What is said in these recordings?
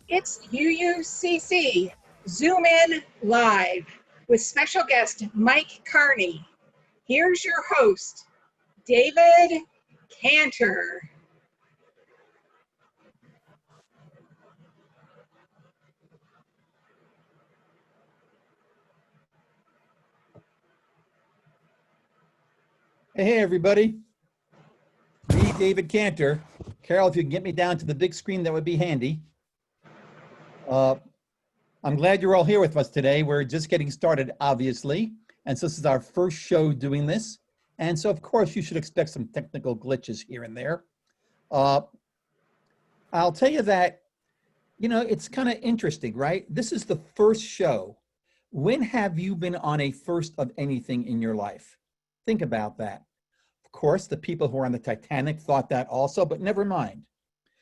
It's UUCC Zoom In Live with special guest Mike Carney. Here's your host, David Kantor. Hey, everybody. Me, David Kantor. Carol, if you can get me down to the big screen, that would be handy. I'm glad you're all here with us today. We're just getting started, obviously. And so this is our first show doing this. And so, of course, you should expect some technical glitches here and there. I'll tell you that, it's kind of interesting, right? This is the first show. When have you been on a first of anything in your life? Think about that. Of course, the people who were on the Titanic thought that also, but never mind.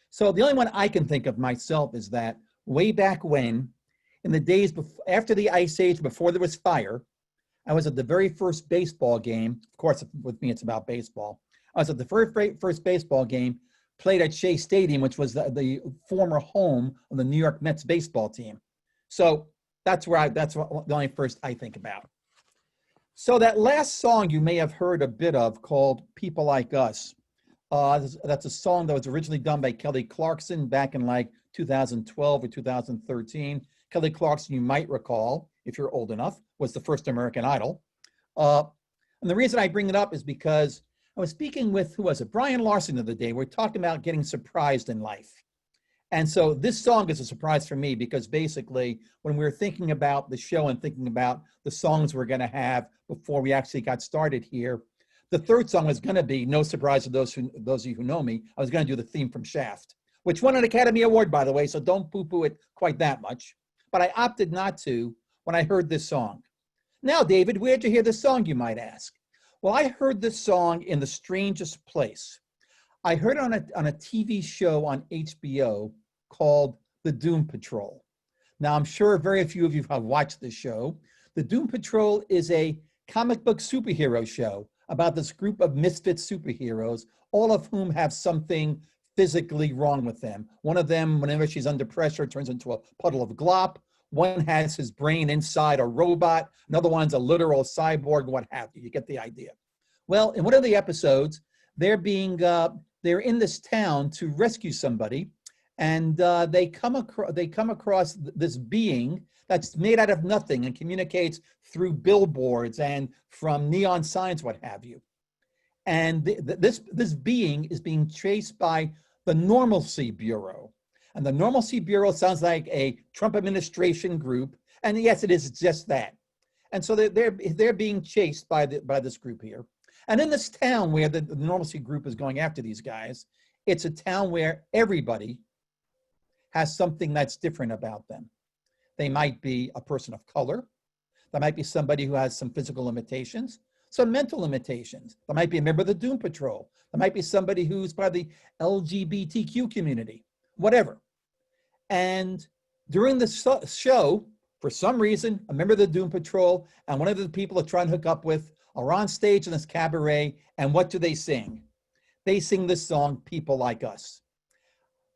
So the only one I can think of myself is that way back when, in the days before, after the Ice Age, before there was fire, I was at the very first baseball game. Of course, with me, it's about baseball. I was at the very first baseball game played at Shea Stadium, which was the former home of the New York Mets baseball team. So that's the only first I think about. So that last song you may have heard a bit of called People Like Us. That's a song that was originally done by Kelly Clarkson back in like 2012 or 2013. Kelly Clarkson, you might recall, if you're old enough, was the first American Idol. And the reason I bring it up is because I was speaking with, who was it? Brian Larson the other day. We're talking about getting surprised in life. And so this song is a surprise for me because basically when we were thinking about the show and thinking about the songs we're going to have before we actually got started here, the third song was going to be, no surprise to those of you who know me, I was going to do the theme from Shaft, which won an Academy Award, by the way, so don't poo-poo it quite that much. But I opted not to when I heard this song. Now, David, where'd you hear this song, you might ask? Well, I heard this song in the strangest place. I heard it on a TV show on HBO called The Doom Patrol. Now, I'm sure very few of you have watched this show. The Doom Patrol is a comic book superhero show about this group of misfit superheroes, all of whom have something physically wrong with them. One of them, whenever she's under pressure, turns into a puddle of glop. One has his brain inside a robot. Another one's a literal cyborg, what have you. You get the idea. Well, in one of the episodes, they're in this town to rescue somebody, and they come across this being that's made out of nothing and communicates through billboards and from neon signs, what have you. And this being is being chased by the Normalcy Bureau. And the Normalcy Bureau sounds like a Trump administration group. And yes, it is just that. And so they're being chased by this group here. And in this town where the Normalcy group is going after these guys, it's a town where everybody has something that's different about them. They might be a person of color. There might be somebody who has some physical limitations, some mental limitations. There might be a member of the Doom Patrol. There might be somebody who's part of the LGBTQ community, whatever. And during the show, for some reason, a member of the Doom Patrol and one of the people they're trying to hook up with are on stage in this cabaret, and what do they sing? They sing this song, People Like Us.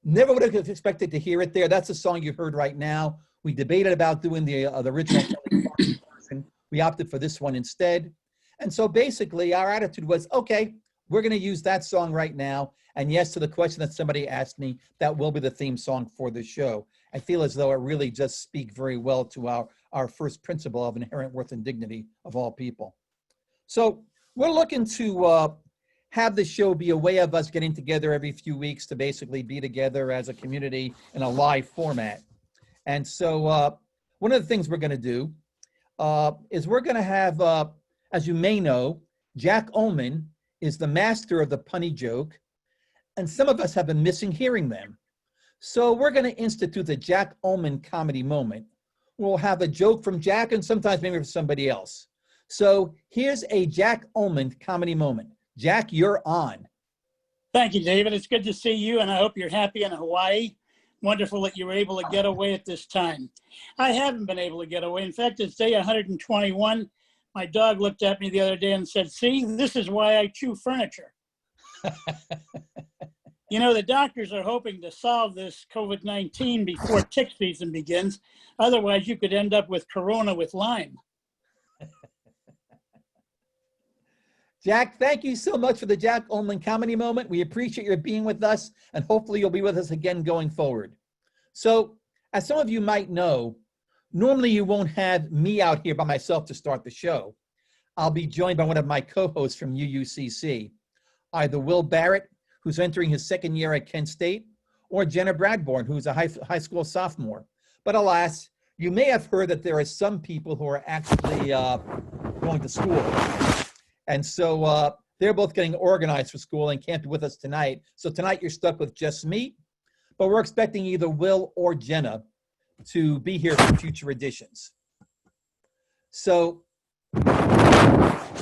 Never would have expected to hear it there. That's the song you heard right now. We debated about doing the original version. We opted for this one instead. And so basically our attitude was, okay, we're going to use that song right now. And yes, to the question that somebody asked me, that will be the theme song for the show. I feel as though it really just speaks very well to our first principle of inherent worth and dignity of all people. So we're looking to have the show be a way of us getting together every few weeks to basically be together as a community in a live format. And so one of the things we're going to do is we're going to have, as you may know, Jack Ullman is the master of the punny joke, and some of us have been missing hearing them. So we're going to institute the Jack Ullman comedy moment. We'll have a joke from Jack and sometimes maybe from somebody else. So here's a Jack Ullman comedy moment. Jack, you're on. Thank you, David. It's good to see you, and I hope you're happy in Hawaii. Wonderful that you were able to get away at this time. I haven't been able to get away. In fact, it's day 121. My dog looked at me the other day and said, "See, this is why I chew furniture." You know, the doctors are hoping to solve this COVID-19 before tick season begins. Otherwise, you could end up with corona with Lyme. Jack, thank you so much for the Jack Ullman comedy moment. We appreciate your being with us, and hopefully you'll be with us again going forward. So, as some of you might know, normally you won't have me out here by myself to start the show. I'll be joined by one of my co-hosts from UUCC, either Will Barrett, who's entering his second year at Kent State, or Jenna Bradbourne, who's a high school sophomore. But alas, you may have heard that there are some people who are actually going to school. And so they're both getting organized for school and can't be with us tonight. So tonight you're stuck with just me, but we're expecting either Will or Jenna to be here for future editions. So,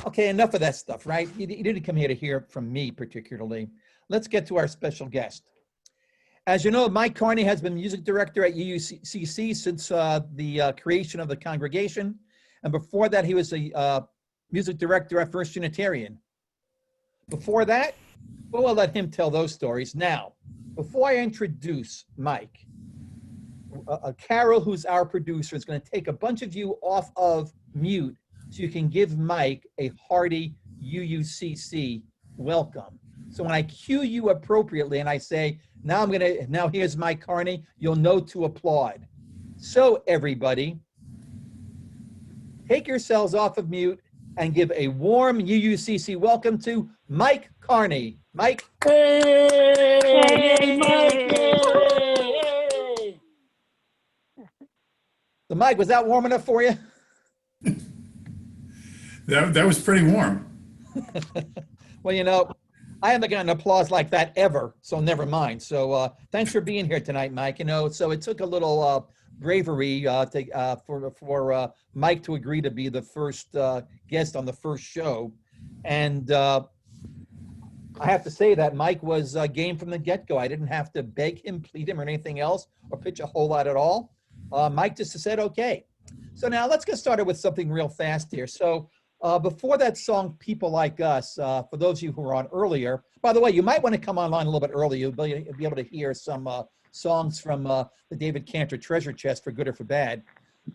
okay, enough of that stuff, right? You didn't come here to hear from me particularly. Let's get to our special guest. As you know, Mike Carney has been music director at UUCC since the creation of the congregation. And before that, he was a music director at First Unitarian. Before that, well, I'll let him tell those stories. Now, before I introduce Mike, Carol, who's our producer, is going to take a bunch of you off of mute so you can give Mike a hearty UUCC welcome. So when I cue you appropriately and I say, now here's Mike Carney, you'll know to applaud. So everybody, take yourselves off of mute and give a warm UUCC welcome to Mike Carney. Mike. Hey, Mike! Hey! So Mike, was that warm enough for you? That was pretty warm. Well, you know, I haven't gotten applause like that ever, so never mind. So thanks for being here tonight, Mike. You know, so it took a little bravery for Mike to agree to be the first guest on the first show. And I have to say that Mike was game from the get-go. I didn't have to beg him, plead him, or anything else, or pitch a whole lot at all. Mike just said, okay. So now let's get started with something real fast here. So before that song, People Like Us, for those of you who were on earlier, by the way, you might want to come online a little bit early. You'll be able to hear some songs from the David Kantor Treasure Chest, for good or for bad.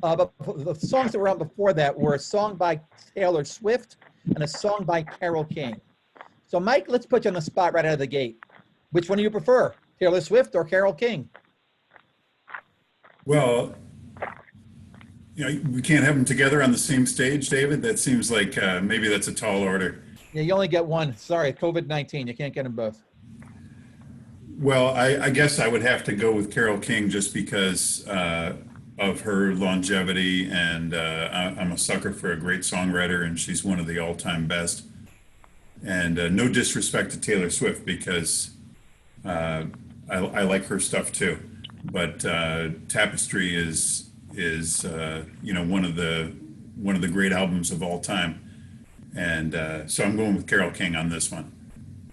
But the songs that were on before that were a song by Taylor Swift and a song by Carole King. So Mike, let's put you on the spot right out of the gate. Which one do you prefer, Taylor Swift or Carole King? Well, you know, we can't have them together on the same stage, David. That seems like maybe that's a tall order. Yeah, you only get one. Sorry, COVID-19. You can't get them both. Well, I guess I would have to go with Carole King just because of her longevity, and I'm a sucker for a great songwriter, and she's one of the all-time best. And no disrespect to Taylor Swift, because I like her stuff too. But Tapestry is you know, one of the great albums of all time, and so I'm going with Carole King on this one.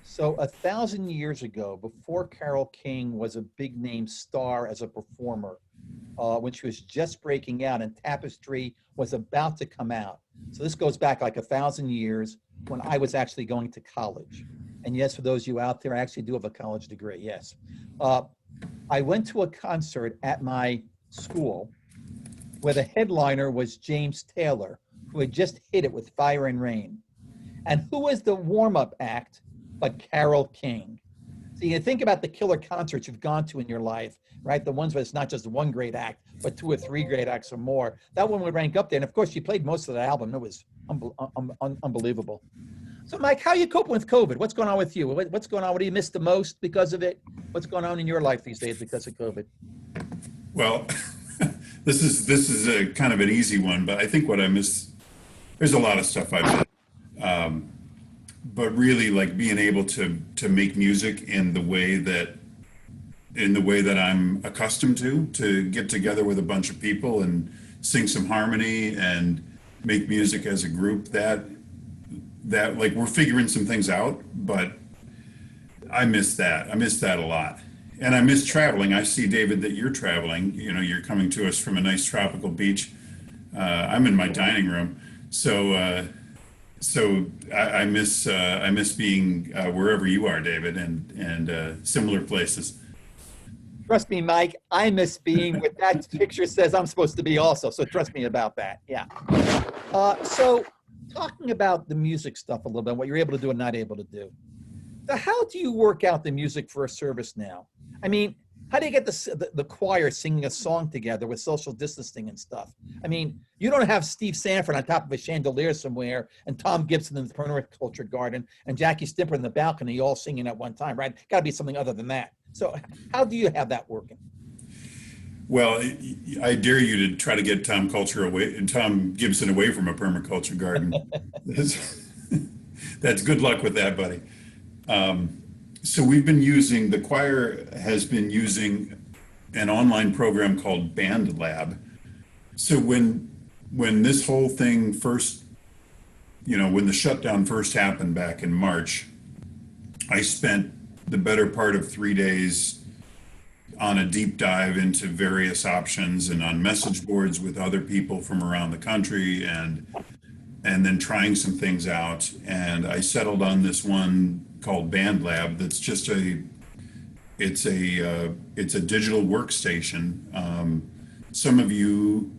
So 1,000 years ago, before Carole King was a big name star as a performer, when she was just breaking out and Tapestry was about to come out. So this goes back like 1,000 years when I was actually going to college. And yes, for those of you out there, I actually do have a college degree, yes. I went to a concert at my school where the headliner was James Taylor, who had just hit it with Fire and Rain. And who was the warm-up act but Carole King? So you think about the killer concerts you've gone to in your life, right? The ones where it's not just one great act, but 2 or 3 great acts or more. That one would rank up there. And of course, she played most of the album. It was unbelievable. So Mike, how are you coping with COVID? What's going on with you? What's going on? What do you miss the most because of it? What's going on in your life these days because of COVID? Well, this is a kind of an easy one, but I think what I miss, there's a lot of stuff I miss. But really, like being able to make music in the way that I'm accustomed to get together with a bunch of people and sing some harmony and make music as a group, that like we're figuring some things out, but I miss that. I miss that a lot. And I miss traveling. I see, David, that you're traveling. You know, you're coming to us from a nice tropical beach. I'm in my dining room. So So I miss being wherever you are, David, and similar places. Trust me, Mike, I miss being what that picture says I'm supposed to be also. So trust me about that. Yeah. So talking about the music stuff a little bit, what you're able to do and not able to do. So how do you work out the music for a service now? I mean, how do you get the choir singing a song together with social distancing and stuff? I mean, you don't have Steve Sanford on top of a chandelier somewhere and Tom Gibson in the permaculture garden and Jackie Stimper in the balcony all singing at one time, right? Got to be something other than that. So how do you have that working? Well, I dare you to try to get Tom Gibson away from a permaculture garden. That's good luck with that, buddy. So the choir has been using an online program called Band Lab. So when this whole thing first, when the shutdown first happened back in March, I spent the better part of 3 days on a deep dive into various options and on message boards with other people from around the country and then trying some things out. And I settled on this one called Band Lab. That's just it's a digital workstation. Some of you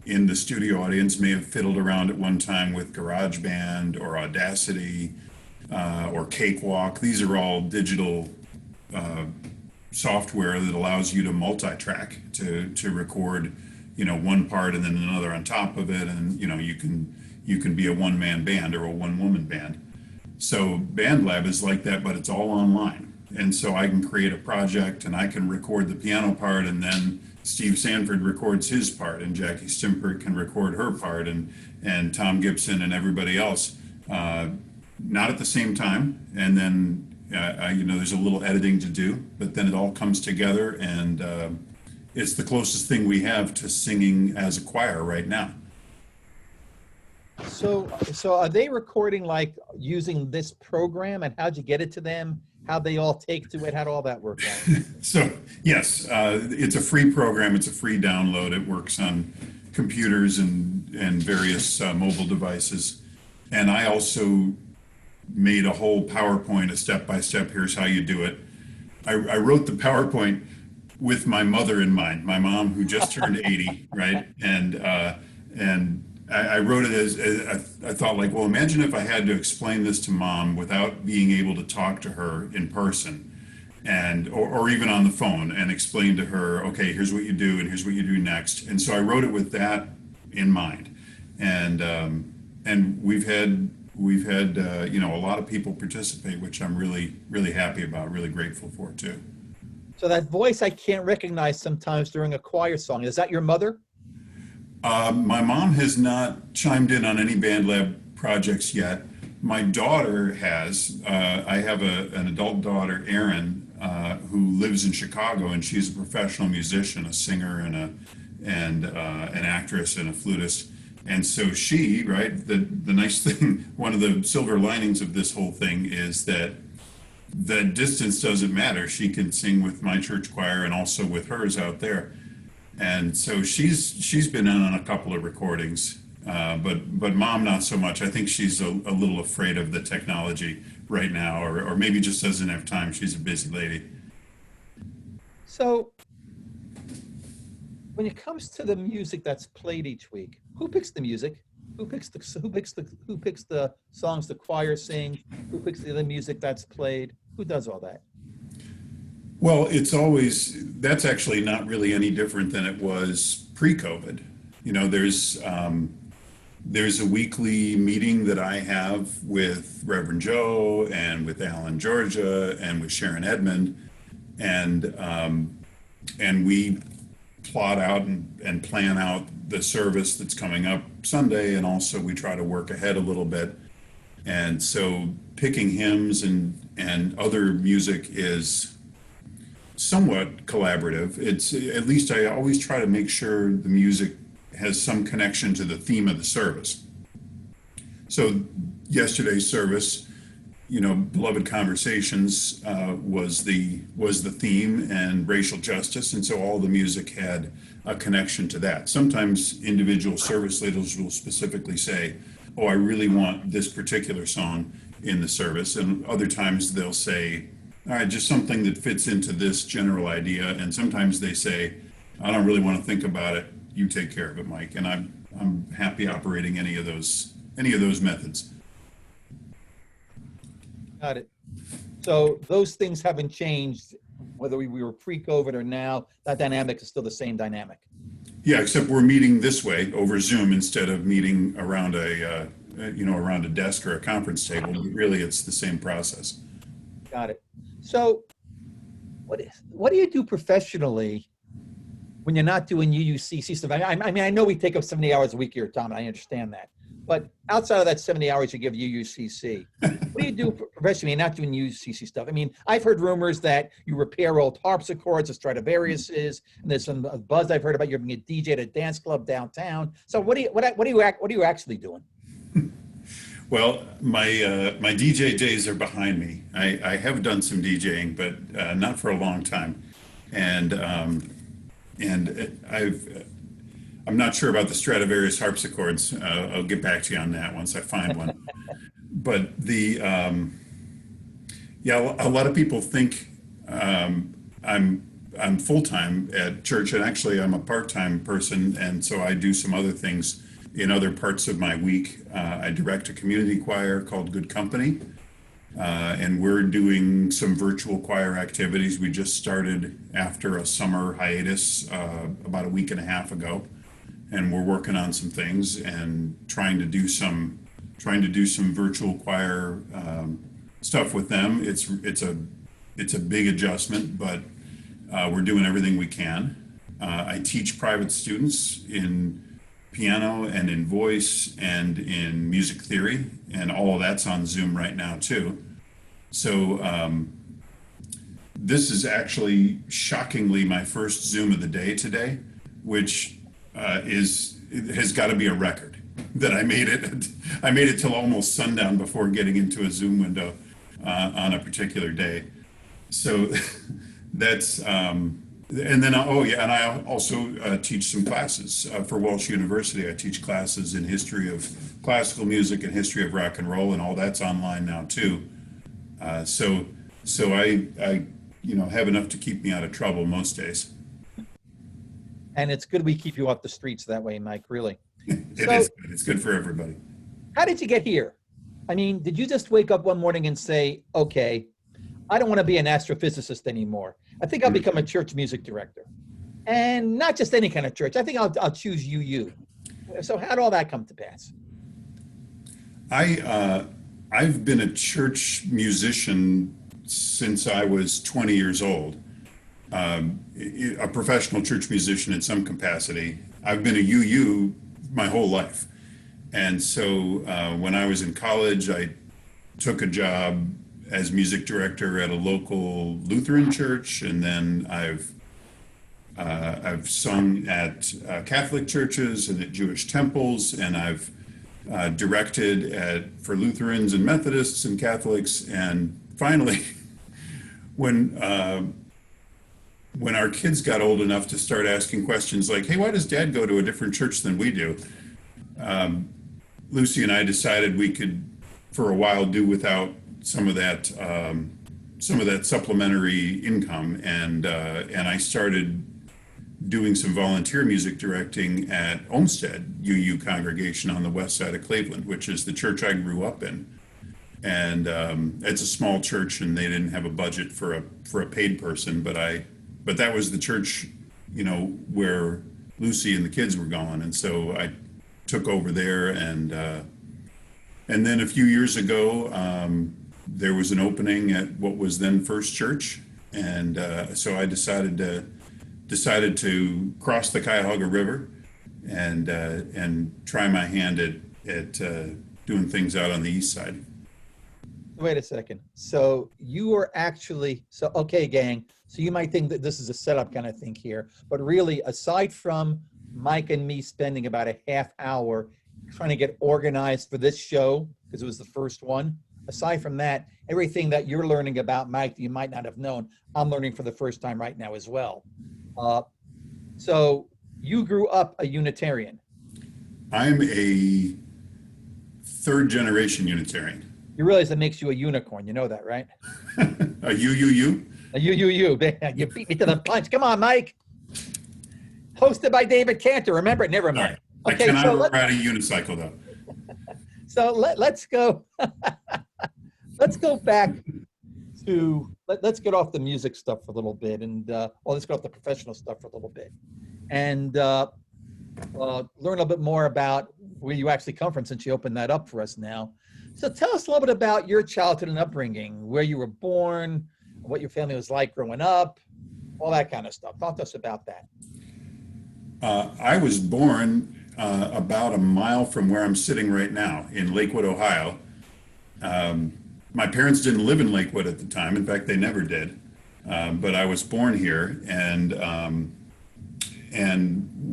in the studio audience may have fiddled around at one time with GarageBand or Audacity or Cakewalk. These are all digital software that allows you to multi-track to record, one part and then another on top of it, and you can be a one-man band or a one-woman band. So BandLab is like that, but it's all online. And so I can create a project and I can record the piano part, and then Steve Sanford records his part, and Jackie Stimper can record her part, and Tom Gibson and everybody else, not at the same time. And then there's a little editing to do, but then it all comes together, and it's the closest thing we have to singing as a choir right now. So are they recording like using this program, and how'd you get it to them? How'd they all take to it? How'd all that work out? So yes, it's a free program. It's a free download. It works on computers and various mobile devices. And I also made a whole PowerPoint, a step-by-step, here's how you do it. I wrote the PowerPoint with my mother in mind, my mom who just turned 80, right? And I wrote it as I thought, like, well, imagine if I had to explain this to mom without being able to talk to her in person or even on the phone and explain to her, okay, here's what you do and here's what you do next. And so I wrote it with that in mind. And we've had a lot of people participate, which I'm really, really happy about, really grateful for too. So that voice I can't recognize sometimes during a choir song, is that your mother? My mom has not chimed in on any BandLab projects yet. My daughter has. I have an adult daughter, Erin, who lives in Chicago, and she's a professional musician, a singer, and an actress and a flutist. And so she, right, the nice thing, one of the silver linings of this whole thing is that the distance doesn't matter. She can sing with my church choir and also with hers out there. And so she's been in on a couple of recordings, but mom not so much. I think she's a little afraid of the technology right now, or maybe just doesn't have time. She's a busy lady. So when it comes to the music that's played each week, who picks the music? Who picks the songs the choir sings? Who picks the other music that's played? Who does all that? Well, that's actually not really any different than it was pre-COVID. There's a weekly meeting that I have with Reverend Joe and with Alan Georgia and with Sharon Edmond, and we plot out and plan out the service that's coming up Sunday, and also we try to work ahead a little bit. And so picking hymns and other music is somewhat collaborative. It's, at least I always try to make sure the music has some connection to the theme of the service. So yesterday's service, Beloved Conversations was the theme, and racial justice, and so all the music had a connection to that. Sometimes individual service leaders will specifically say, oh, I really want this particular song in the service. And other times they'll say, all right, just something that fits into this general idea. And sometimes they say, I don't really want to think about it. You take care of it, Mike. And I'm happy operating any of those methods. Got it. So those things haven't changed, whether we were pre-COVID or now. That dynamic is still the same dynamic. Yeah, except we're meeting this way over Zoom instead of meeting around around a desk or a conference table. But really, it's the same process. Got it. So what do you do professionally when you're not doing UUCC stuff? I mean, I know we take up 70 hours a week here, Tom, and I understand that. But outside of that 70 hours you give UUCC, what do you do professionally when you're not doing UUCC stuff? I mean, I've heard rumors that you repair old harpsichords or Stradivariuses, and there's some buzz I've heard about you being a DJ at a dance club downtown. So what are you actually doing? Well, my DJ days are behind me. I have done some DJing, but not for a long time, and I'm not sure about the Stradivarius harpsichords. I'll get back to you on that once I find one. But a lot of people think I'm full-time at church, and actually I'm a part-time person, and so I do some other things in other parts of my week. I direct a community choir called Good Company, and we're doing some virtual choir activities. We just started after a summer hiatus about a week and a half ago, and we're working on some things and trying to do some virtual choir stuff with them. It's a big adjustment, but we're doing everything we can. I teach private students in piano and in voice and in music theory, and all of that's on Zoom right now too. So this is actually shockingly my first Zoom of the day today, which has got to be a record that I made it. I made it till almost sundown before getting into a Zoom window on a particular day. So that's and then and I also teach some classes for Walsh University. I teach classes in history of classical music and history of rock and roll, and all that's online now too. So I have enough to keep me out of trouble most days. And it's good we keep you off the streets that way, Mike, really. It is good. It's good for everybody. How did you get here? I mean, did you just wake up one morning and say, okay, I don't want to be an astrophysicist anymore. I think I'll become a church music director. And not just any kind of church. I think I'll choose UU. So how did all that come to pass? I've been a church musician since I was 20 years old. A professional church musician in some capacity. I've been a UU my whole life. And so when I was in college, I took a job as music director at a local Lutheran church, and then I've sung at Catholic churches and at Jewish temples, and I've directed for Lutherans and Methodists and Catholics. And finally, when our kids got old enough to start asking questions like, hey, why does Dad go to a different church than we do? Lucy and I decided we could, for a while, do without some of that supplementary income, and I started doing some volunteer music directing at Olmsted UU congregation on the west side of Cleveland, which is the church I grew up in. And it's a small church, and they didn't have a budget for a paid person, but that was the church, where Lucy and the kids were going, and so I took over there, and then a few years ago, there was an opening at what was then First Church, and so I decided to cross the Cuyahoga River and try my hand at doing things out on the east side. Wait a second. So you are actually, okay, gang. So you might think that this is a setup kind of thing here, but really, aside from Mike and me spending about a half hour trying to get organized for this show, because it was the first one, aside from that, everything that you're learning about Mike that you might not have known, I'm learning for the first time right now as well. So you grew up a Unitarian. I'm a third generation Unitarian. You realize that makes you a unicorn. You know that, right? A UUU? A you. You beat me to the punch. Come on, Mike. Hosted by David Kantor. Remember it? Never mind. Sorry. Okay, I cannot ride a unicycle though. So let's go. Let's go back to let's get off the music stuff for a little bit, and let's get off the professional stuff for a little bit, and learn a little bit more about where you actually come from, since you opened that up for us now. So tell us a little bit about your childhood and upbringing, where you were born, what your family was like growing up, all that kind of stuff. Talk to us about that. I was born about a mile from where I'm sitting right now in Lakewood, Ohio. My parents didn't live in Lakewood at the time. In fact, they never did. But I was born here, and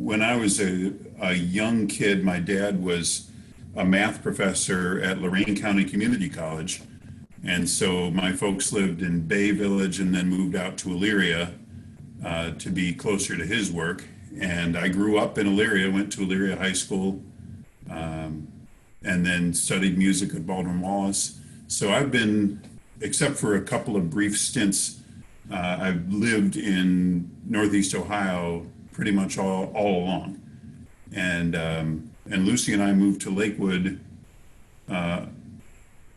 when I was a young kid, my dad was a math professor at Lorain County Community College. And so my folks lived in Bay Village and then moved out to Elyria to be closer to his work. And I grew up in Elyria, went to Elyria High School, and then studied music at Baldwin Wallace. So I've been, except for a couple of brief stints, I've lived in Northeast Ohio pretty much all along. And Lucy and I moved to Lakewood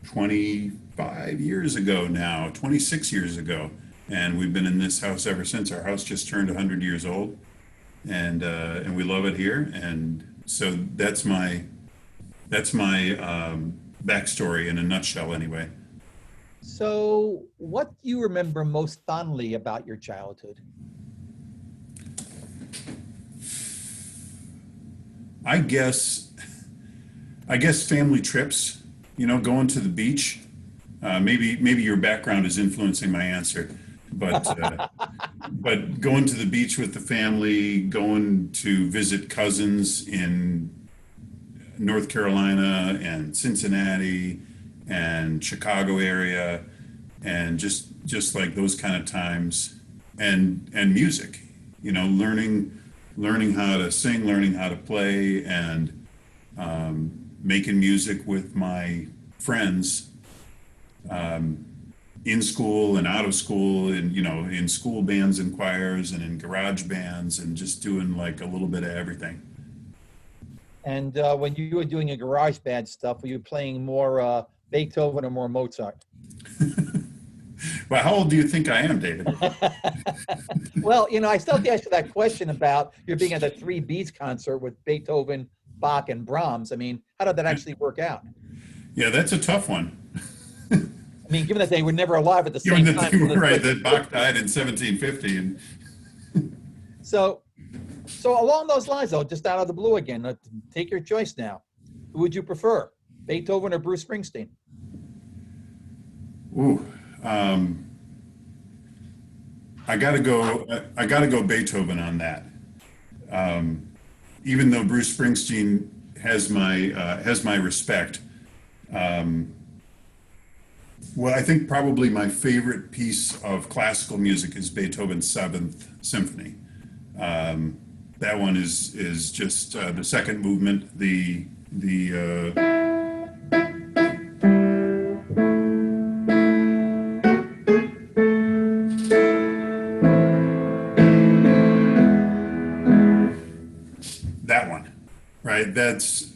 25 years ago now, 26 years ago. And we've been in this house ever since. Our house just turned 100 years old, and we love it here. And so that's my backstory in a nutshell anyway. So what do you remember most fondly about your childhood? I guess family trips, going to the beach. Maybe your background is influencing my answer, but going to the beach with the family, going to visit cousins in North Carolina and Cincinnati and Chicago area, and just like those kind of times, and music, learning how to sing, learning how to play, and making music with my friends in school and out of school, and in school bands and choirs and in garage bands, and just doing like a little bit of everything. And when you were doing your garage band stuff, were you playing more Beethoven or more Mozart? Well, how old do you think I am, David? Well, I still have to ask you that question about you being at the Three Beats concert with Beethoven, Bach, and Brahms. I mean, how did that actually work out? Yeah, that's a tough one. I mean, given that they were never alive at the same time. Right, that Bach died in 1750. And So along those lines, though, just out of the blue again, take your choice now. Who would you prefer, Beethoven or Bruce Springsteen? Ooh, I gotta go Beethoven on that. Even though Bruce Springsteen has my respect. Well, I think probably my favorite piece of classical music is Beethoven's Seventh Symphony. That one is just the second movement, that one, right? That's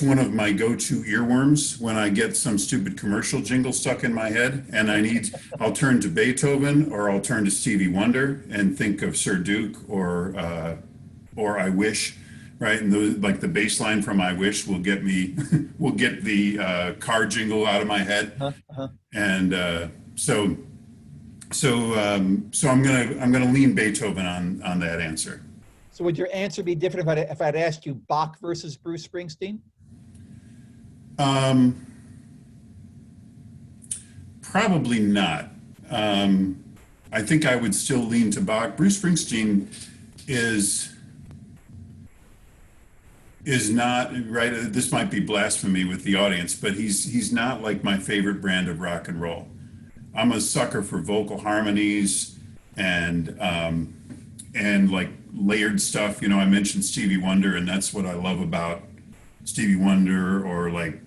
one of my go-to earworms when I get some stupid commercial jingle stuck in my head, and I'll turn to Beethoven, or I'll turn to Stevie Wonder and think of Sir Duke or I Wish, right? And like the bass line from I Wish will get the car jingle out of my head. And so I'm gonna lean Beethoven on that answer. So would your answer be different if I'd asked you Bach versus Bruce Springsteen? Probably not. I think I would still lean to Bach. Bruce Springsteen is not, right, this might be blasphemy with the audience, but he's not like my favorite brand of rock and roll. I'm a sucker for vocal harmonies and and like layered stuff. You know, I mentioned Stevie Wonder, and that's what I love about Stevie Wonder or like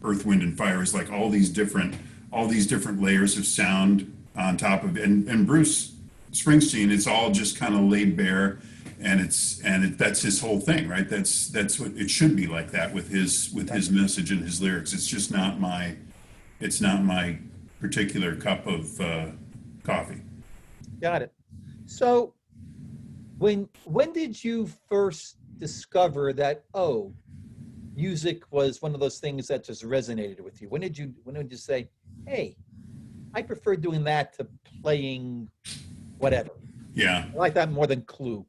Earth, Wind and Fire is like all these different layers of sound on top of it. And Bruce Springsteen, it's all just kind of laid bare, and that's his whole thing, right? That's what it should be, like that with his message and his lyrics. It's not my particular cup of coffee. Got it. So when did you first discover that, oh, music was one of those things that just resonated with you? When did you say, hey, I prefer doing that to playing whatever? Yeah. I like that more than Clue.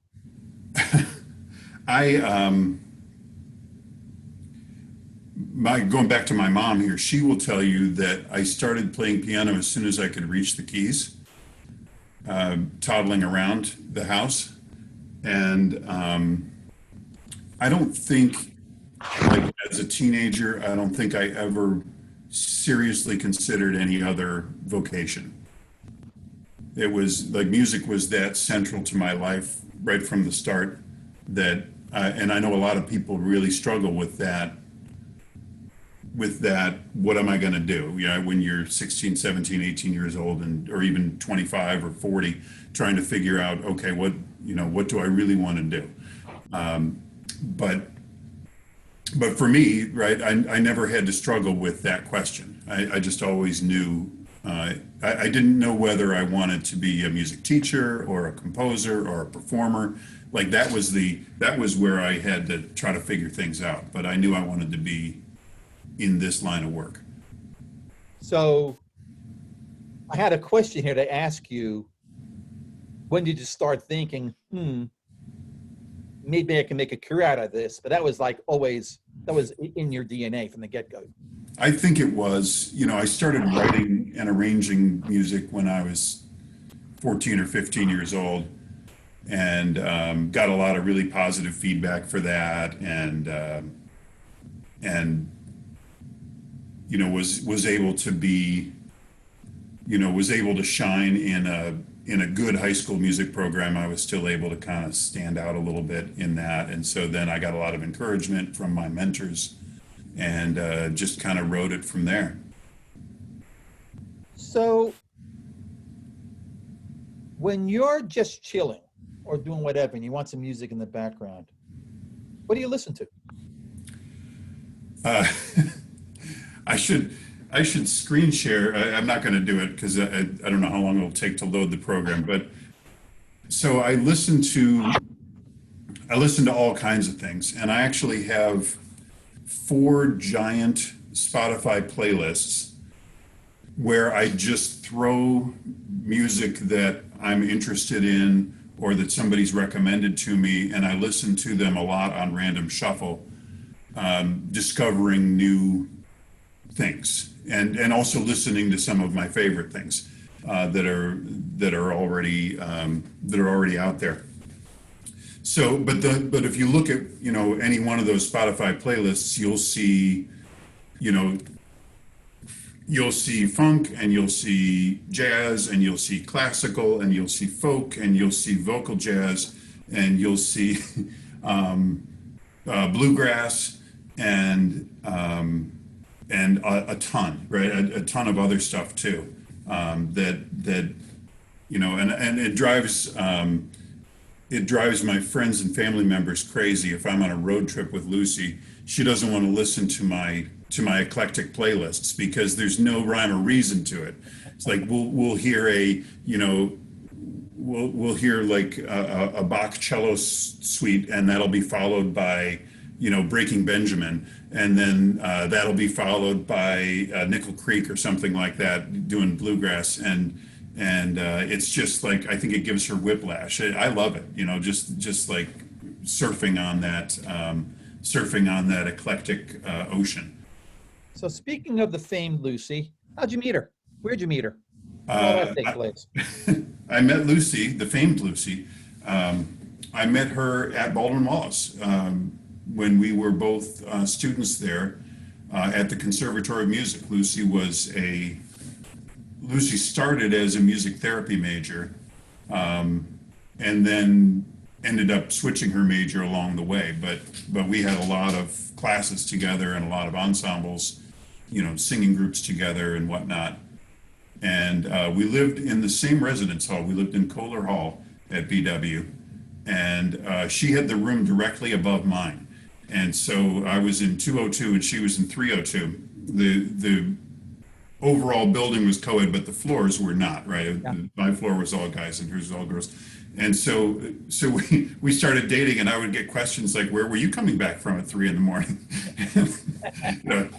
Going back to my mom here, she will tell you that I started playing piano as soon as I could reach the keys, toddling around the house. And I don't think, like as a teenager, I don't think I ever seriously considered any other vocation. It was like music was that central to my life right from the start that, and I know a lot of people really struggle with that, what am I going to do? You know, when you're 16, 17, 18 years old or even 25 or 40, trying to figure out, okay, what do I really want to do? But for me, right, I never had to struggle with that question. I just always knew, I didn't know whether I wanted to be a music teacher or a composer or a performer. Like that was where I had to try to figure things out. But I knew I wanted to be in this line of work. So I had a question here to ask you. When did you start thinking, maybe I can make a career out of this? But that was like always, that was in your DNA from the get-go. I think it was, I started writing and arranging music when I was 14 or 15 years old, and got a lot of really positive feedback for that, and was able to be, was able to shine in a good high school music program. I was still able to kind of stand out a little bit in that. And so then I got a lot of encouragement from my mentors, and just kind of rode it from there. So when you're just chilling or doing whatever and you want some music in the background, what do you listen to? I should screen share. I'm not going to do it because I don't know how long it'll take to load the program. But so I listen to all kinds of things, and I actually have 4 giant Spotify playlists where I just throw music that I'm interested in or that somebody's recommended to me, and I listen to them a lot on random shuffle, discovering new things, and also listening to some of my favorite things that are already out there. So, but if you look at any one of those Spotify playlists, you'll see funk, and you'll see jazz, and you'll see classical, and you'll see folk, and you'll see vocal jazz, and you'll see bluegrass, and a ton, right? A ton of other stuff too. And it drives my friends and family members crazy. If I'm on a road trip with Lucy, she doesn't want to listen to my eclectic playlists because there's no rhyme or reason to it. It's like we'll hear we'll hear like a Bach cello suite, and that'll be followed by Breaking Benjamin, and then that'll be followed by Nickel Creek or something like that, doing bluegrass, and it's just like, I think it gives her whiplash. I love it, just like surfing on that eclectic ocean. So speaking of the famed Lucy, how'd you meet her? Where'd you meet her? How did that take place? I met Lucy, the famed Lucy. I met her at Baldwin Wallace. When we were both students there at the Conservatory of Music. Lucy started as a music therapy major, and and then ended up switching her major along the way. But we had a lot of classes together and a lot of ensembles, singing groups together and whatnot. And we lived in the same residence hall. We lived in Kohler Hall at BW, and she had the room directly above mine. And so I was in 202 and she was in 302. The overall building was co-ed, but the floors were not, right? Yeah. My floor was all guys and hers was all girls. And so we started dating, and I would get questions like, "Where were you coming back from at 3 a.m?"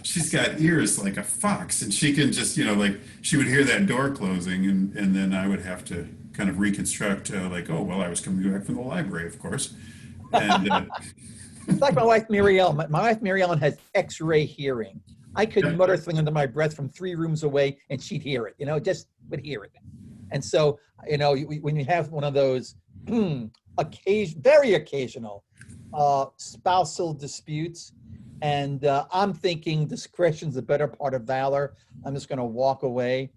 She's got ears like a fox, and she can just, like she would hear that door closing, and then I would have to kind of reconstruct, like, "Oh, well, I was coming back from the library, of course." And It's like my wife, Mary Ellen. My wife, Mary Ellen, has X-ray hearing. I could mutter something under my breath from 3 rooms away, and she'd hear it, just would hear it. And so, when you have one of those very occasional spousal disputes, and I'm thinking discretion's the better part of valor, I'm just going to walk away.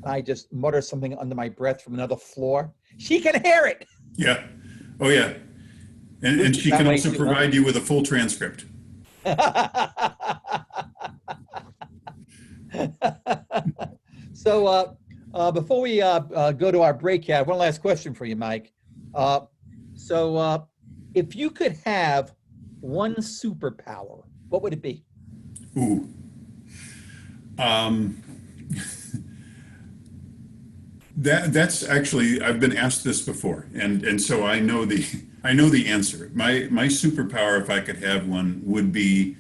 And I just mutter something under my breath from another floor. She can hear it. yeah, oh yeah, and she can also provide you with a full transcript. So before we go to our break, I have one last question for you, Mike. So if you could have one superpower, what would it be? Ooh. That's actually, I've been asked this before, and so I know the answer. My superpower, if I could have one, would be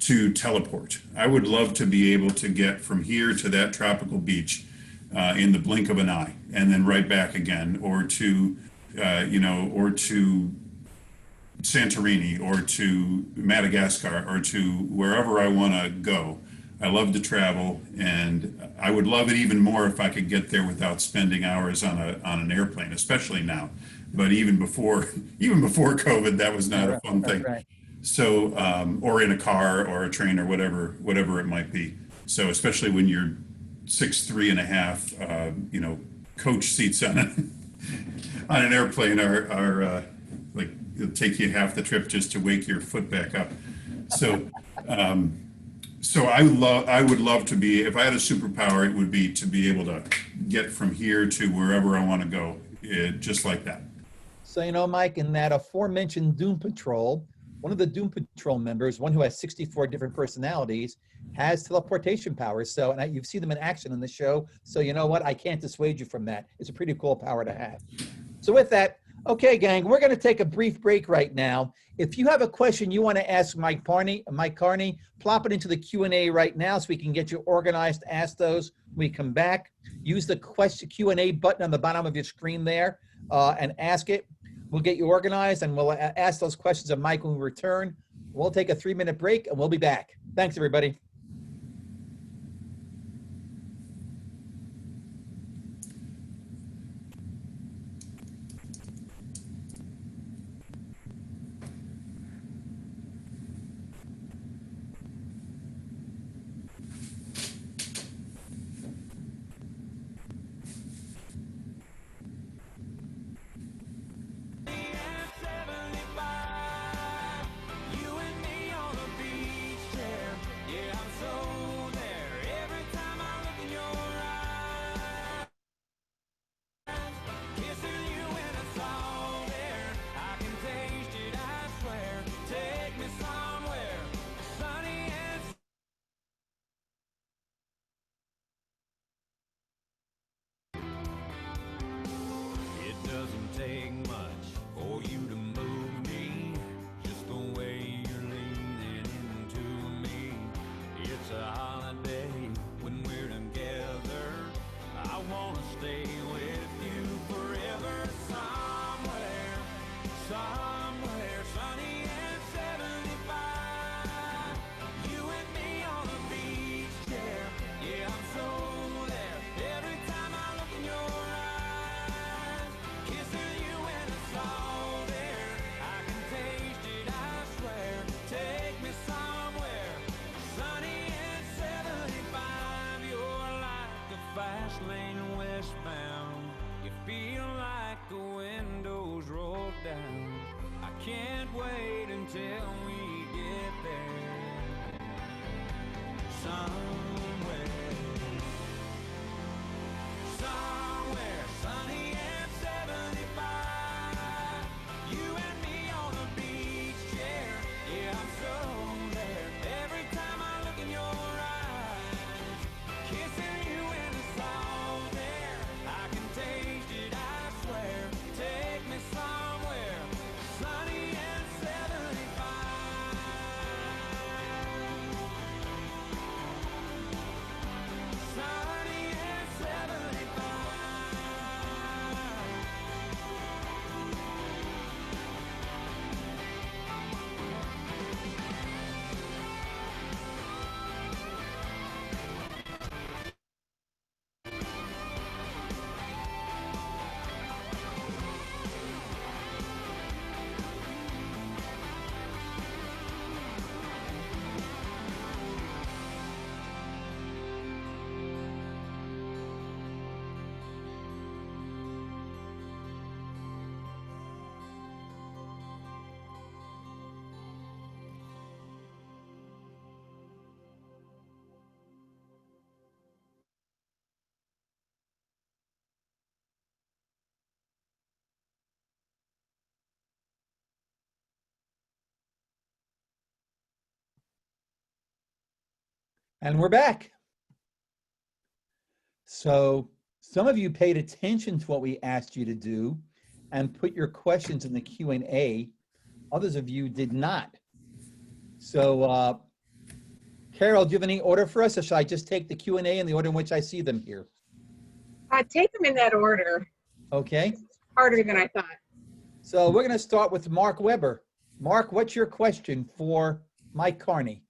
to teleport. I would love to be able to get from here to that tropical beach in the blink of an eye, and then right back again, or to Santorini, or to Madagascar, or to wherever I want to go. I love to travel, and I would love it even more if I could get there without spending hours on an airplane, especially now. But even before COVID, that was not a fun thing. Right. So, or in a car or a train or whatever it might be. So, especially when you're 6'3.5", coach seats on an airplane are like, it'll take you half the trip just to wake your foot back up. So, so I would love to be, if I had a superpower, it would be to be able to get from here to wherever I want to go, just like that. So, Mike, in that aforementioned Doom Patrol, one of the Doom Patrol members, one who has 64 different personalities, has teleportation powers. So, and you've seen them in action in the show. So, you know what? I can't dissuade you from that. It's a pretty cool power to have. So with that, okay, gang, we're going to take a brief break right now. If you have a question you want to ask Mike Carney, plop it into the Q&A right now so we can get you organized to ask those when we come back. Use the Q&A button on the bottom of your screen there and ask it. We'll get you organized, and we'll ask those questions of Mike when we return. We'll take a 3-minute break, and we'll be back. Thanks, everybody. You and me on the beach, yeah. Yeah, I'm And we're back. So some of you paid attention to what we asked you to do and put your questions in the Q&A. Others of you did not. So Carol, do you have any order for us, or should I just take the Q&A in the order in which I see them here? Take them in that order. Okay. It's harder than I thought. So we're going to start with Mark Weber. Mark, what's your question for Mike Carney?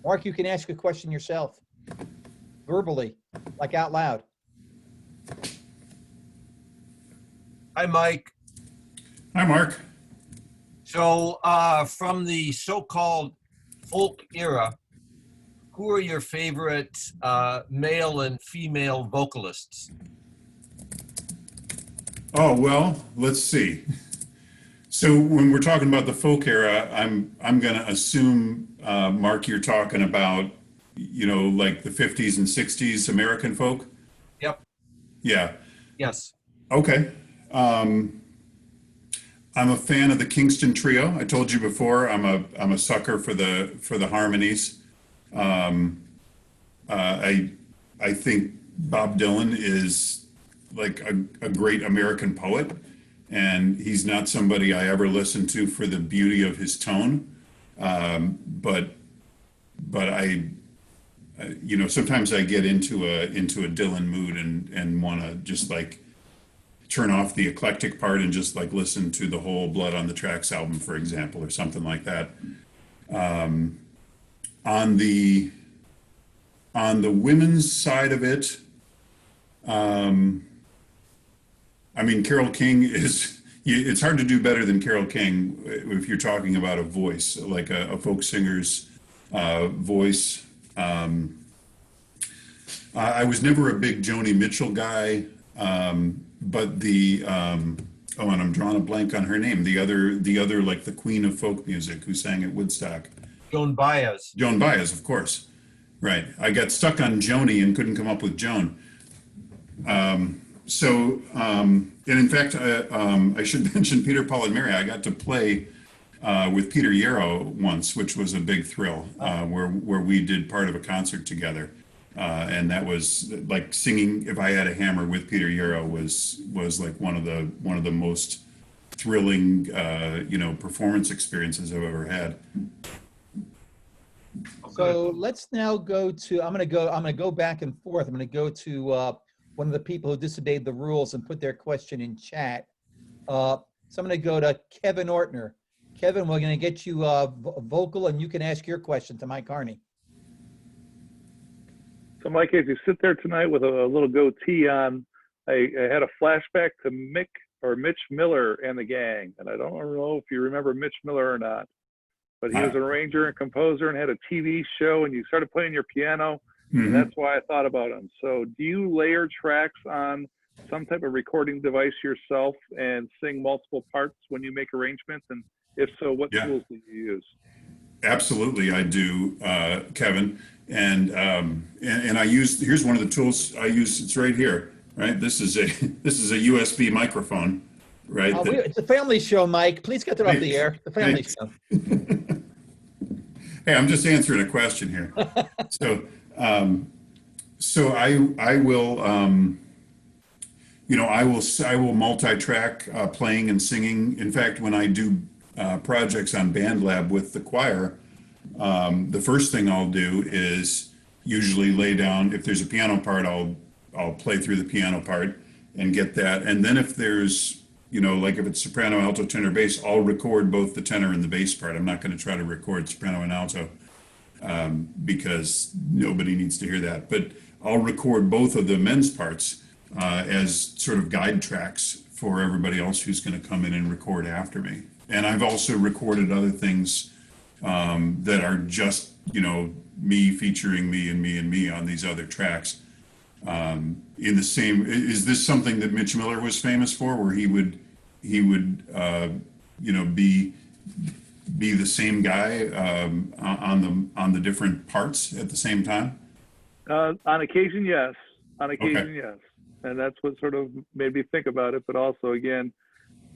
Mark, you can ask a question yourself, verbally, like out loud. Hi, Mike. Hi, Mark. So from the so-called folk era, who are your favorite male and female vocalists? Oh, well, let's see. So when we're talking about the folk era, I'm going to assume, Mark, you're talking about, like the 50s and 60s American folk? Yep. Yeah. Yes. Okay. I'm a fan of the Kingston Trio. I told you before, I'm a sucker for the harmonies. I think Bob Dylan is like a great American poet, and he's not somebody I ever listened to for the beauty of his tone. But sometimes I get into a Dylan mood and want to just like turn off the eclectic part and just like listen to the whole Blood on the Tracks album, for example, or something like that. On the women's side of it, Carole King it's hard to do better than Carole King if you're talking about a voice, like a folk singer's voice. I was never a big Joni Mitchell guy, but and I'm drawing a blank on her name. The other like the queen of folk music who sang at Woodstock. Joan Baez. Joan Baez, of course. Right. I got stuck on Joni and couldn't come up with Joan. And in fact, I should mention Peter, Paul, and Mary. I got to play with Peter Yarrow once, which was a big thrill, where we did part of a concert together. And that was like singing "If I Had a Hammer" with Peter Yarrow was like one of the most thrilling performance experiences I've ever had. So let's now go to, I'm going to go back and forth. I'm going to go to one of the people who disobeyed the rules and put their question in chat. So I'm going to go to Kevin Ortner. Kevin, we're going to get you vocal, and you can ask your question to Mike Carney. So Mike, as you sit there tonight with a little goatee on, I had a flashback to Mitch Miller and the gang. And I don't know if you remember Mitch Miller or not, but he was an arranger and composer and had a TV show, and you started playing your piano. Mm-hmm. And that's why I thought about him. So do you layer tracks on some type of recording device yourself and sing multiple parts when you make arrangements? And if so, what tools do you use? Absolutely, I do, Kevin. And I use, here's one of the tools I use. It's right here, right? This is a USB microphone, right? It's a family show, Mike. Please get that off the air. The family show. Hey, I'm just answering a question here. So I will, I will multi-track playing and singing. In fact, when I do projects on BandLab with the choir, the first thing I'll do is usually lay down, if there's a piano part, I'll play through the piano part and get that. And then if there's, like if it's soprano, alto, tenor, bass, I'll record both the tenor and the bass part. I'm not going to try to record soprano and alto because nobody needs to hear that. But I'll record both of the men's parts as sort of guide tracks for everybody else who's going to come in and record after me. And I've also recorded other things that are just, me featuring me and me and me on these other tracks. In the same, is this something that Mitch Miller was famous for, where he would be the same guy on the different parts at the same time? On occasion, yes. On occasion, Okay. yes. And that's what sort of made me think about it. But also, again,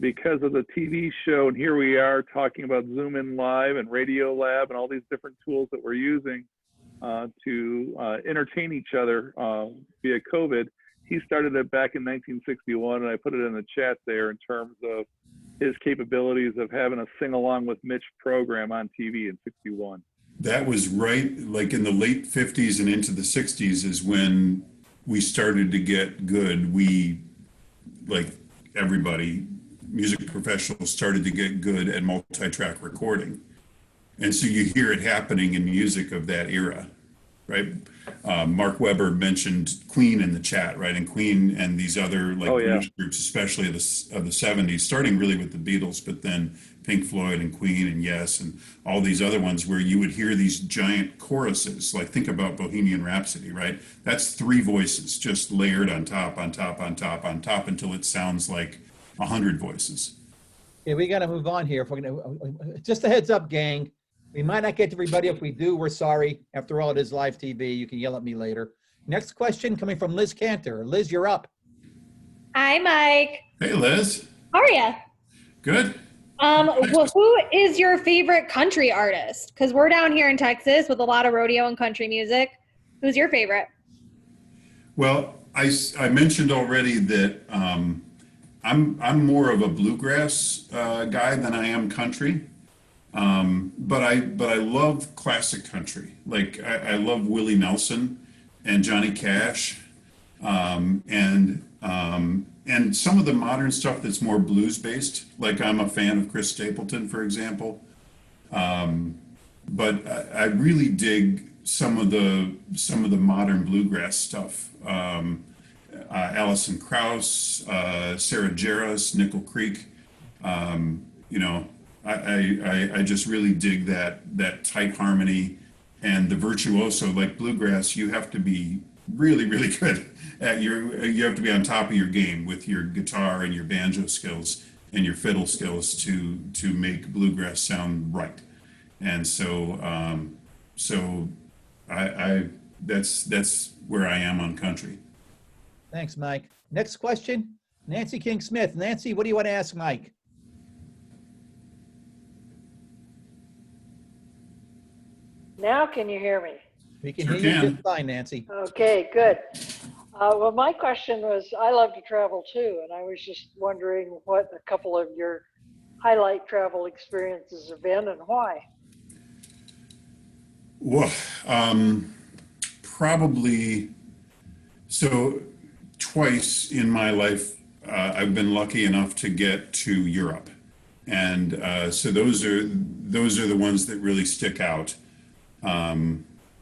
because of the TV show, and here we are talking about Zoom in Live and Radio Lab and all these different tools that we're using to entertain each other via COVID. He started it back in 1961, and I put it in the chat there in terms of his capabilities of having a sing along with Mitch program on TV in '61. That was right, like in the late 50s and into the 60s is when we started to get good. We, like everybody, music professionals started to get good at multi-track recording. And so you hear it happening in music of that era, right? Mark Webber mentioned Queen in the chat, right? And Queen and these other like British groups, especially of the 70s, starting really with the Beatles, but then Pink Floyd and Queen and Yes and all these other ones where you would hear these giant choruses. Like think about Bohemian Rhapsody, right? That's 3 voices just layered on top, on top, on top, on top until it sounds like 100 voices. Okay, we got to move on here. If we're gonna, just a heads up, gang. We might not get to everybody. If we do, we're sorry. After all, it is live TV. You can yell at me later. Next question coming from Liz Kantor. Liz, you're up. Hi, Mike. Hey, Liz. How are you? Good. Well, who is your favorite country artist? Because we're down here in Texas with a lot of rodeo and country music. Who's your favorite? Well, I mentioned already that I'm more of a bluegrass guy than I am country. But I love classic country. Like I love Willie Nelson and Johnny Cash, and some of the modern stuff that's more blues based. Like I'm a fan of Chris Stapleton, for example. But I really dig some of the modern bluegrass stuff. Alison Krauss, Sarah Jairus, Nickel Creek. You know, I just really dig that tight harmony and the virtuoso. Like bluegrass, you have to be really, really good at you have to be on top of your game with your guitar and your banjo skills and your fiddle skills to make bluegrass sound right. And so I that's where I am on country. Thanks, Mike. Next question, Nancy King Smith. Nancy, what do you want to ask Mike? Now can you hear me? We can Sure hear you can. just fine, Nancy. Okay, good. Well, my question was, I love to travel too, and I was just wondering what a couple of your highlight travel experiences have been and why. Well, probably, so twice in my life, I've been lucky enough to get to Europe. And so those are the ones that really stick out.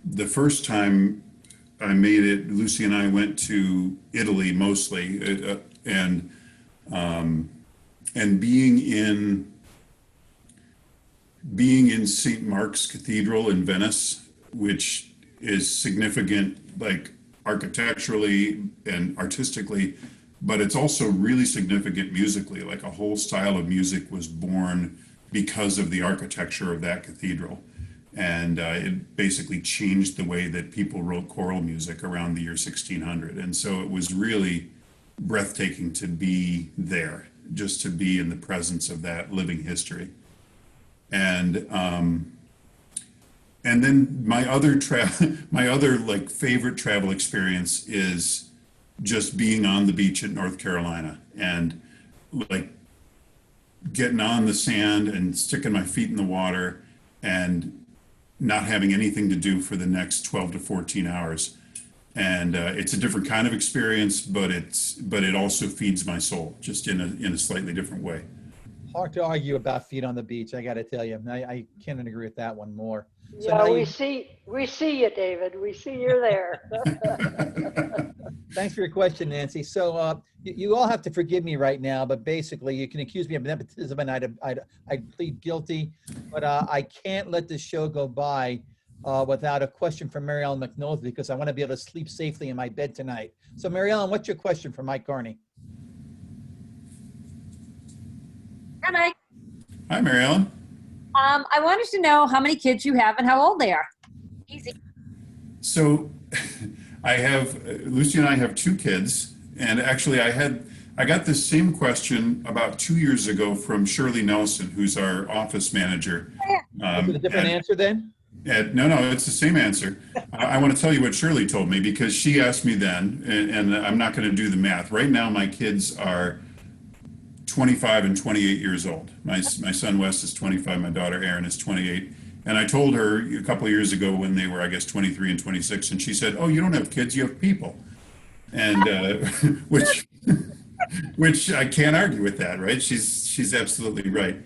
The first time I made it, Lucy and I went to Italy mostly, and being in St. Mark's Cathedral in Venice, which is significant, like architecturally and artistically, but it's also really significant musically. Like a whole style of music was born because of the architecture of that cathedral. And it basically changed the way that people wrote choral music around the year 1600. And so it was really breathtaking to be there, just to be in the presence of that living history. And then my other like favorite travel experience is just being on the beach in North Carolina and like getting on the sand and sticking my feet in the water and not having anything to do for the next 12 to 14 hours. And it's a different kind of experience, but it also feeds my soul just in a slightly different way. Hard to argue about feet on the beach, I got to tell you. I can't agree with that one more. So Yeah, now we see you, David. We see you're there. Thanks for your question, Nancy. So you all have to forgive me right now, but basically you can accuse me of nepotism and I'd plead guilty, but I can't let this show go by without a question from Mary Ellen McNulty because I want to be able to sleep safely in my bed tonight. So Mary Ellen, what's your question for Mike Carney? Hi, Mike. Hi, Mary Ellen. I wanted to know how many kids you have and how old they are. Easy. So I have, Lucy and I have 2 kids. And actually, I got this same question about 2 years ago from Shirley Nelson, who's our office manager. Is it a different answer then? No, it's the same answer. I want to tell you what Shirley told me, because she asked me then, and I'm not going to do the math. Right now, my kids are 25 and 28 years old. My son Wes is 25, my daughter Erin is 28. And I told her a couple of years ago when they were, I guess, 23 and 26, and she said, "Oh, you don't have kids, you have people." And which I can't argue with that, right? She's absolutely right.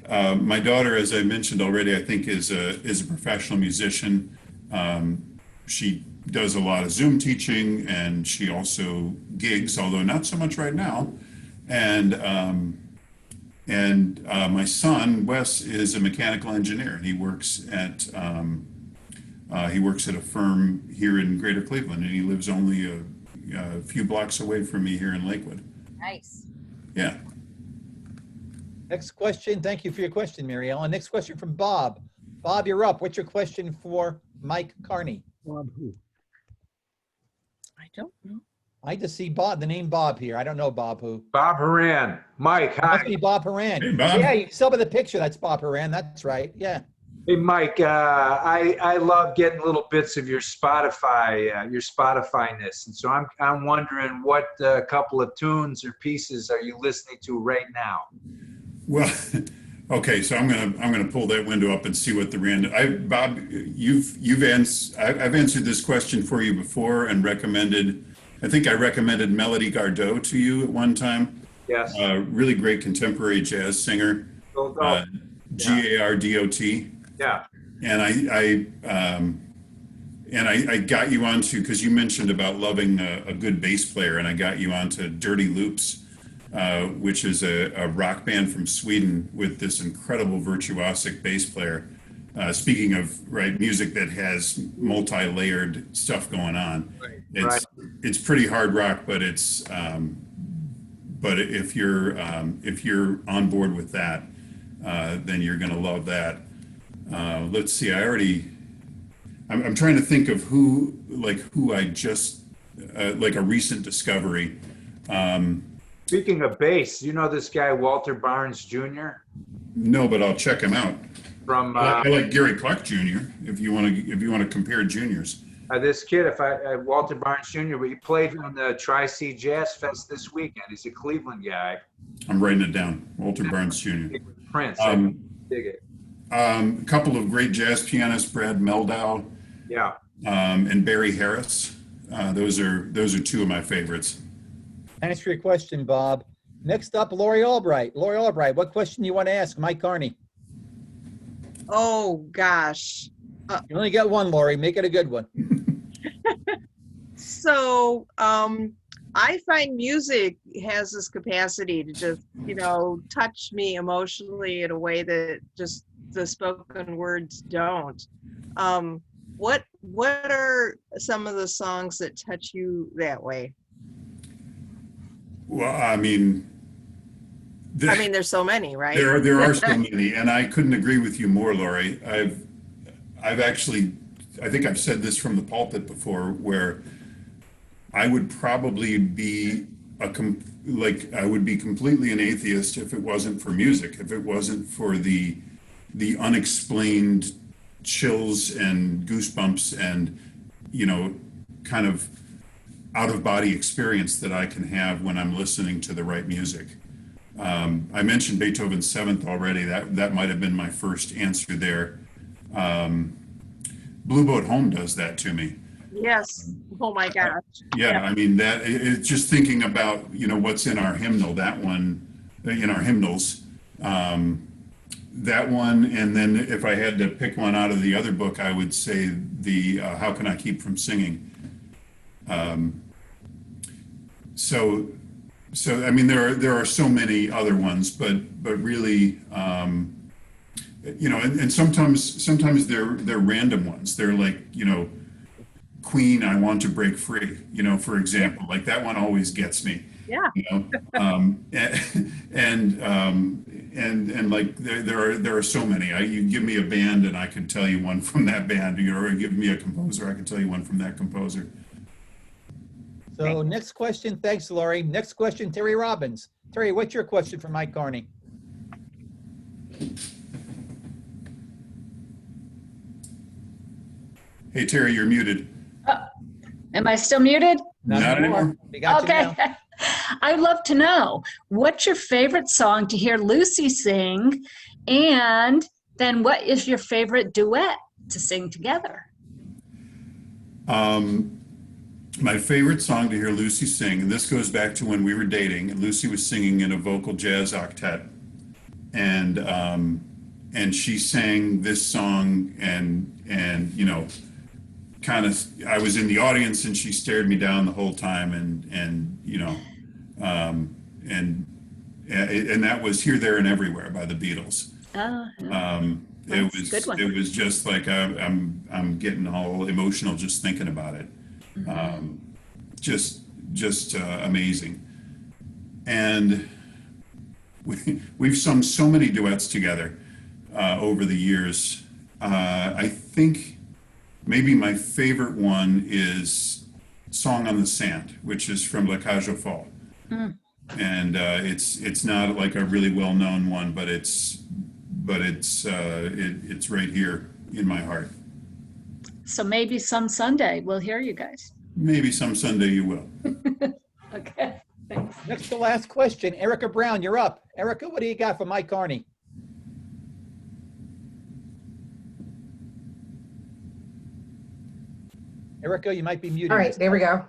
My daughter, as I mentioned already, I think is a professional musician. She does a lot of Zoom teaching, and she also gigs, although not so much right now. And my son Wes is a mechanical engineer, and he works at a firm here in Greater Cleveland, and he lives only a few blocks away from me here in Lakewood. Nice. Yeah. Next question. Thank you for your question, Mary Ellen. Next question from Bob. Bob, you're up. What's your question for Mike Carney? Bob who? I don't know. I just see Bob, the name Bob here. I don't know Bob who. Bob Haran. Mike, Must hi. be Bob Haran. Hey, Bob. Yeah, you saw by the picture. That's Bob Haran. That's right. Yeah. Hey, Mike, I love getting little bits of your Spotify-ness. And so I'm wondering what couple of tunes or pieces are you listening to right now? Well, okay, so I'm gonna pull that window up and see what the random. Bob, I've answered this question for you before and recommended. I think I recommended Melody Gardot to you at one time. Yes. Really great contemporary jazz singer. Gardot. Yeah. And I got you onto, because you mentioned about loving a good bass player, and I got you onto Dirty Loops, which is a rock band from Sweden with this incredible virtuosic bass player. Speaking of music that has multi-layered stuff going on, it's pretty hard rock, but it's but if you're on board with that, then you're going to love that. Let's see. I'm trying to think of who I just like a recent discovery. Speaking of bass, you know this guy Walter Barnes Jr.? No, but I'll check him out. From I like Gary Clark Jr. If you want to compare juniors. This kid, Walter Barnes Jr., he played on the Tri-C Jazz Fest this weekend. He's a Cleveland guy. I'm writing it down. Walter Barnes Jr. Prince, I dig it. A couple of great jazz pianists, Brad Meldau, Yeah. and Barry Harris. Those are two of my favorites. Thanks for your question, Bob. Next up, Lori Albright. Lori Albright, what question do you want to ask Mike Carney? Oh, gosh. You only got one, Lori. Make it a good one. So I find music has this capacity to just, touch me emotionally in a way that just the spoken words don't. What are some of the songs that touch you that way? Well, I mean, there's so many, right? There are so many, and I couldn't agree with you more, Lori. I've actually, I think I've said this from the pulpit before, where I would probably be I would be completely an atheist if it wasn't for music, if it wasn't for the unexplained chills and goosebumps and kind of out of body experience that I can have when I'm listening to the right music. I mentioned Beethoven's Seventh already. That might have been my first answer there. Blue Boat Home does that to me. Yes. Oh my gosh. Yeah, I mean it's just thinking about what's in our hymnal. That one, in our hymnals. That one, and then if I had to pick one out of the other book, I would say the How Can I Keep From Singing. So I mean there are so many other ones, but really and sometimes they're random ones. They're like Queen, I Want to Break Free, for example. Like that one always gets me. Yeah. And like there are so many. You give me a band and I can tell you one from that band, or give me a composer, I can tell you one from that composer. So next question, thanks, Lori. Next question, Terry Robbins. Terry, what's your question for Mike Carney? Hey, Terry, you're muted. Am I still muted? Not anymore. We got you Okay. now. I'd love to know, what's your favorite song to hear Lucy sing? And then what is your favorite duet to sing together? My favorite song to hear Lucy sing, and this goes back to when we were dating, and Lucy was singing in a vocal jazz octet. And she sang this song and you know, kind of, I was in the audience and she stared me down the whole time and you know, and that was Here, There, and Everywhere by the Beatles. It was just like I'm getting all emotional just thinking about it. Just amazing. And we've sung so many duets together over the years. I think maybe my favorite one is Song on the Sand, which is from La Cage aux Folles. And it's not like a really well-known one, but it's right here in my heart. So maybe some Sunday we'll hear you guys. Maybe some Sunday you will. Okay, thanks. Next to last question, Erica Brown, you're up. Erica, what do you got for Mike Carney? Erica, you might be muted. All right, there we go.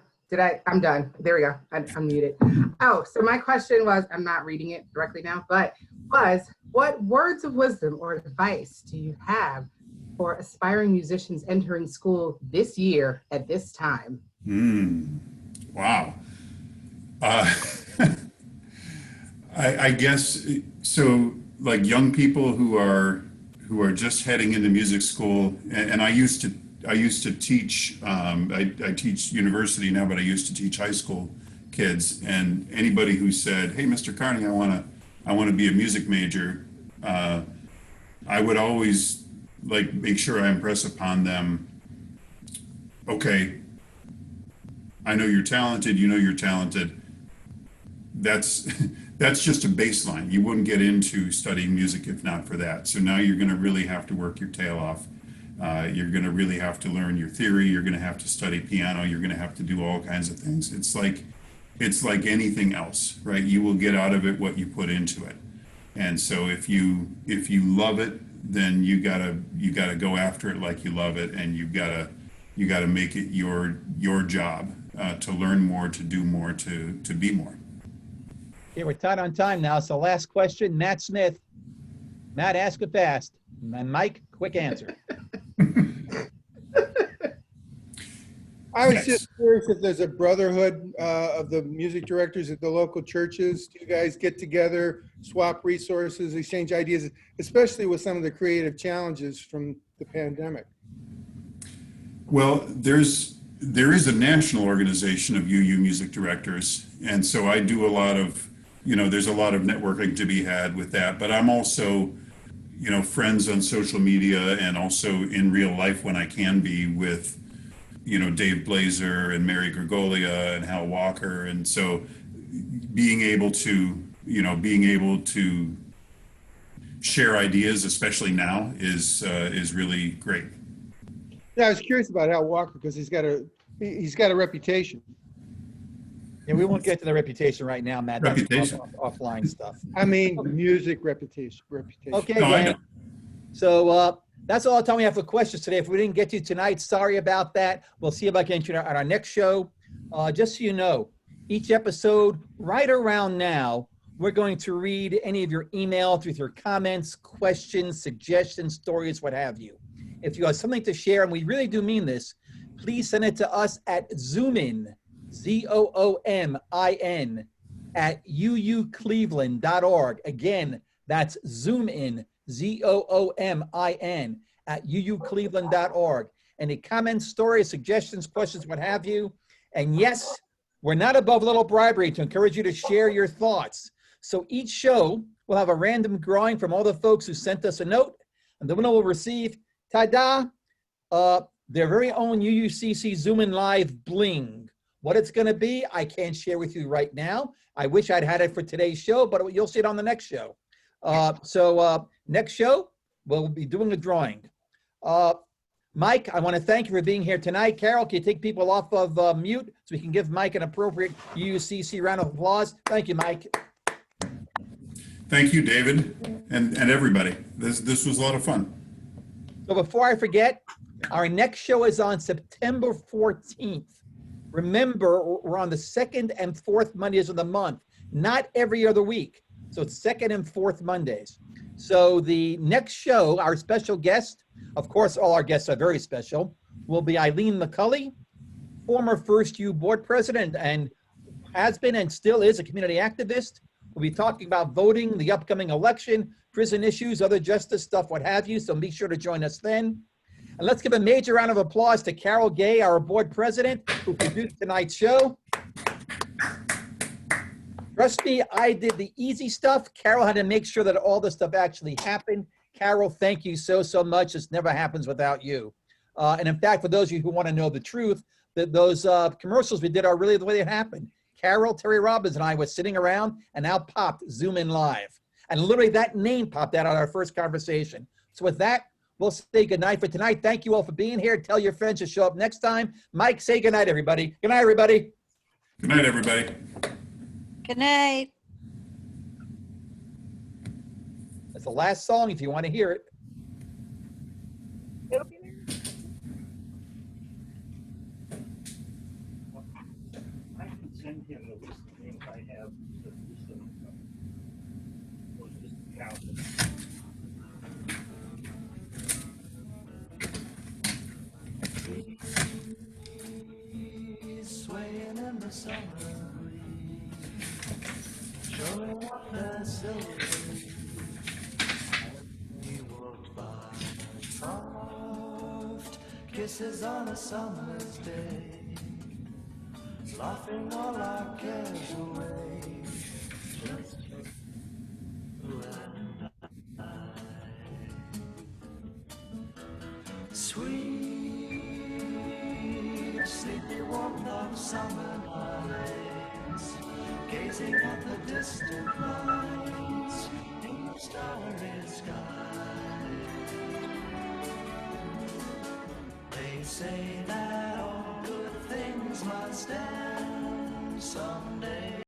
I'm done. There we go. I'm muted. Oh, so my question was, I'm not reading it directly now, but what words of wisdom or advice do you have for aspiring musicians entering school this year at this time? Wow. I guess, so like young people who are just heading into music school, and I used to teach, I teach university now, but I used to teach high school kids, and anybody who said, hey, Mr. Carney, I want to be a music major, I would always like make sure I impress upon them, okay, I know you're talented, you know you're talented. That's just a baseline. You wouldn't get into studying music if not for that. So now you're going to really have to work your tail off. You're going to really have to learn your theory. You're going to have to study piano. You're going to have to do all kinds of things. It's like anything else, right? You will get out of it what you put into it. And so if you love it, then you gotta go after it like you love it, and you gotta make it your job to learn more, to do more, to be more. Okay, we're tight on time now. So last question, Matt Smith. Matt, ask it fast. And Mike, quick answer. I was just curious if there's a brotherhood of the music directors at the local churches. Do you guys get together, swap resources, exchange ideas, especially with some of the creative challenges from the pandemic? Well, there is a national organization of UU music directors. And so I do a lot of, there's a lot of networking to be had with that. But I'm also, friends on social media and also in real life when I can be with, Dave Blazer and Mary Gregolia and Hal Walker. And so being able to share ideas, especially now, is really great. Yeah, I was curious about Hal Walker because he's got a reputation. Yeah, we won't get to the reputation right now, Matt. That's Reputation. offline stuff. I mean, music reputation. Okay, No, I know. So that's all the time we have for questions today. If we didn't get to tonight, sorry about that. We'll see if I can get you on our next show. Just so you know, each episode right around now, we're going to read any of your email with your comments, questions, suggestions, stories, what have you. If you have something to share, and we really do mean this, please send it to us at Zoomin, Zoomin, at uucleveland.org. Again, that's Zoomin, Zoomin, at uucleveland.org. Any comments, stories, suggestions, questions, what have you. And yes, we're not above a little bribery to encourage you to share your thoughts. So each show will have a random drawing from all the folks who sent us a note, and the winner will receive, ta-da, their very own UUCC Zoom In Live bling, What it's going to be, I can't share with you right now. I wish I'd had it for today's show, but you'll see it on the next show. Next show, we'll be doing a drawing. Mike, I want to thank you for being here tonight. Carol, can you take people off of mute so we can give Mike an appropriate UUCC round of applause? Thank you, Mike. Thank you, David, and everybody. This was a lot of fun. So before I forget, our next show is on September 14th. Remember, we're on the second and fourth Mondays of the month, not every other week. So it's second and fourth Mondays. So the next show, our special guest, of course, all our guests are very special, will be Eileen McCulley, former First U board president and has been and still is a community activist. We'll be talking about voting, the upcoming election, prison issues, other justice stuff, what have you. So be sure to join us then. And let's give a major round of applause to Carol Gay, our board president, who produced tonight's show. Trust me, I did the easy stuff. Carol had to make sure that all the stuff actually happened. Carol, thank you so much. This never happens without you. And in fact, for those of you who want to know the truth, that those commercials we did are really the way it happened. Carol, Terry Robbins, and I were sitting around, and out popped Zoom In Live. And literally that name popped out on our first conversation. So with that, we'll say goodnight for tonight. Thank you all for being here. Tell your friends to show up next time. Mike, say goodnight, everybody. Good night, everybody. Good night, everybody. Good night. That's the last song if you want to hear it. It'll be there. I can send him the list of names I have. Swaying in the summer breeze, showing what the silver we walked by, soft kisses on a summer's day, laughing all our cares away, just you and I. Sweet sleepy warmth of summer nights, gazing at the distant lights in the starry sky. They say that all good things must end someday.